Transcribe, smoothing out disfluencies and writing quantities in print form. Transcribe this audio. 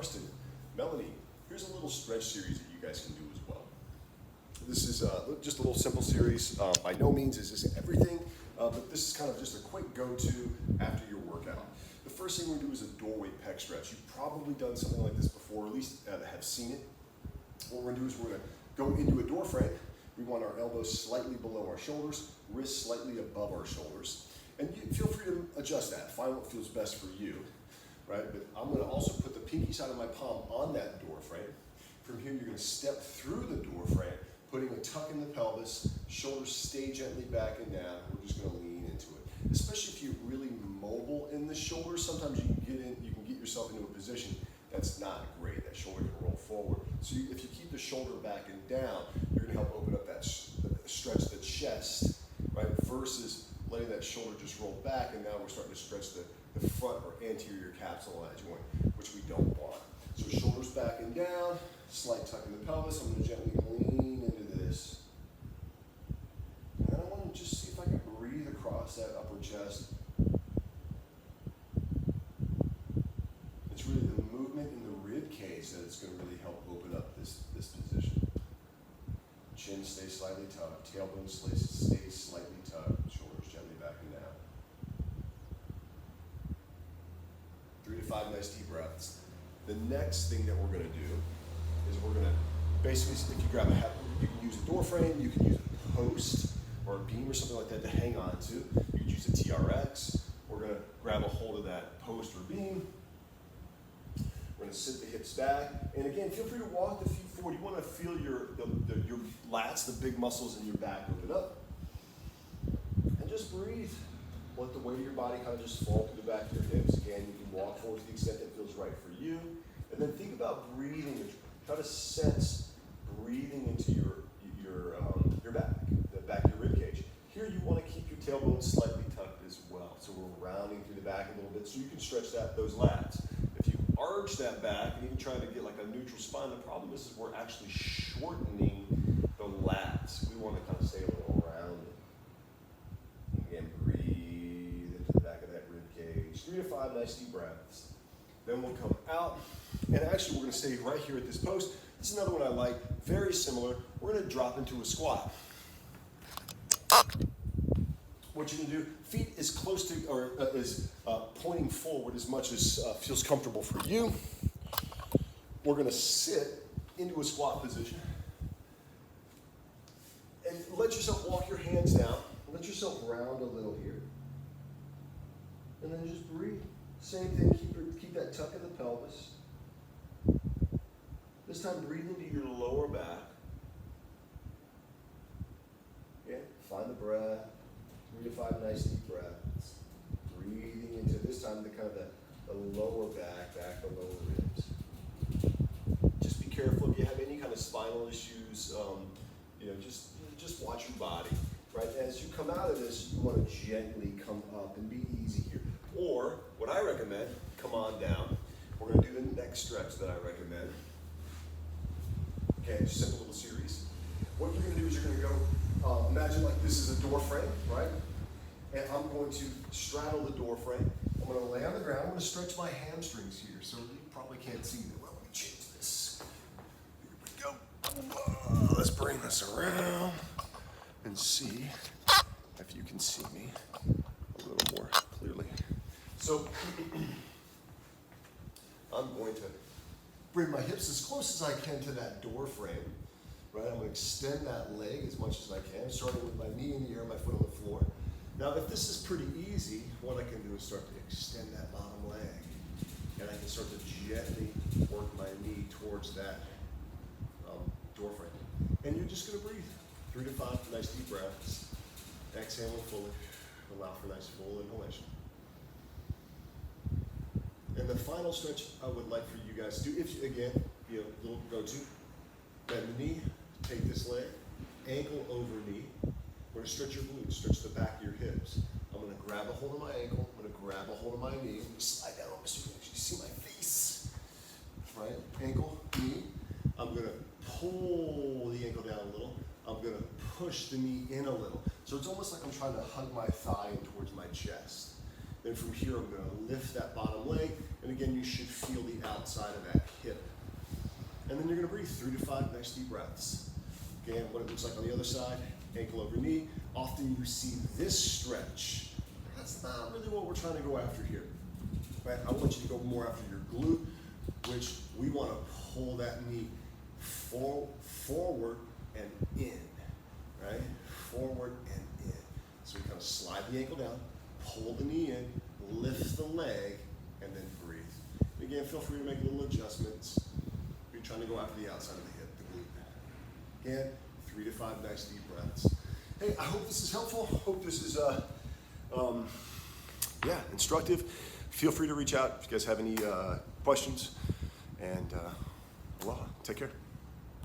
Carsten, Melanie, here's a little stretch series that you guys can do as well. This is just a little simple series. By no means is this everything, but this is kind of just a quick go-to after your workout. The first thing we do is a doorway pec stretch. You've probably done something like this before, or at least have seen it. What we're going to do is we're going to go into a door frame. We want our elbows slightly below our shoulders, wrists slightly above our shoulders. And you feel free to adjust that. Find what feels best for you, right? But I'm going to also put the pinky side of my palm on that door frame. From here, you're going to step through the door frame, putting a tuck in the pelvis, shoulders stay gently back and down. We're just going to lean into it. Especially if you're really mobile in the shoulders, sometimes you can get yourself into a position that's not great. That shoulder can roll forward. So if you keep the shoulder back and down, you're going to help open up that stretch the chest, right? Versus letting that shoulder just roll back, and now we're starting to stretch the front or anterior capsulize joint, which we don't want. So shoulders back and down, slight tuck in the pelvis. I'm going to gently lean into this. And I want to just see if I can breathe across that upper chest. It's really the movement in the rib cage that is going to really help open up this position. Chin stays slightly tucked, tailbone stays slightly tucked, shoulders gently back and down. 3 to 5 nice deep breaths. The next thing that we're going to do is we're going to basically, if you grab you can use a door frame, you can use a post or a beam or something like that to hang on to. You can use a TRX. We're going to grab a hold of that post or beam. We're going to sit the hips back. And again, feel free to walk the feet forward. You want to feel your lats, the big muscles in your back open up. And just breathe. Let the weight of your body kind of just fall through the back of your hips. Again, you can walk forward to the extent that feels right for you. And then think about breathing. Try to sense breathing into your back, the back of your rib cage. Here you want to keep your tailbone slightly tucked as well. So we're rounding through the back a little bit so you can stretch those lats. If you arch that back and even trying to get like a neutral spine, the problem is we're actually shortening the lats. We want to kind of stay a little rounded. Again, breathe into the back of that rib cage. 3 to 5 nice deep breaths. Then we'll come out, and actually we're going to stay right here at this post. This is another one I like, very similar. We're going to drop into a squat. What you can do, feet as close to, or is pointing forward as much as feels comfortable for you. We're going to sit into a squat position. And let yourself walk your hands down. Let yourself round a little here. And then just breathe. Same thing, keep that tuck in the pelvis. This time breathe into your lower back. Okay, find the breath. 3 to 5 nice deep breaths. Breathing into this time the kind of the lower back, the lower ribs. Just be careful if you have any kind of spinal issues. Just watch your body. Right, as you come out of this, you want to gently come up and be easy here. Or, what I recommend, come on down. We're going to do the next stretch that I recommend. Okay, just simple little series. What you're going to do is you're going to go, imagine like this is a door frame, right? And I'm going to straddle the door frame. I'm going to lay on the ground. I'm going to stretch my hamstrings here, so you probably can't see them. Well, let me change this. Here we go. Let's bring this around and see if you can see me a little more clearly. So I'm going to bring my hips as close as I can to that door frame. Right, I'm going to extend that leg as much as I can, starting with my knee in the air, my foot on the floor. Now, if this is pretty easy, what I can do is start to extend that bottom leg, and I can start to gently work my knee towards that door frame. And you're just going to breathe. 3 to 5 nice deep breaths. Exhaling fully. Allow for nice full inhalation. And the final stretch I would like for you guys to do, if you, again, little go-to, bend the knee, take this leg, ankle over knee. We're going to stretch your glutes, stretch the back of your hips. I'm going to grab a hold of my ankle, I'm going to grab a hold of my knee, I'm going to slide down almost so you can actually see my face. Right? Ankle, knee. I'm going to pull the ankle down a little. I'm going to push the knee in a little. So it's almost like I'm trying to hug my thigh in towards my chest. Then from here, I'm going to lift that bottom leg. And And again, you should feel the outside of that hip. And then you're gonna breathe 3 to 5 nice deep breaths. Again, what it looks like on the other side, ankle over knee. Often you see this stretch. That's not really what we're trying to go after here. Right? I want you to go more after your glute, which we want to pull that knee forward and in, right? Forward and in. So we kind of slide the ankle down, pull the knee in, lift the leg, and then breathe. And again, feel free to make little adjustments. You're trying to go after the outside of the hip, the glute. Again, 3 to 5 nice deep breaths. Hey, I hope this is helpful. Hope this is instructive. Feel free to reach out if you guys have any questions. And aloha. Take care.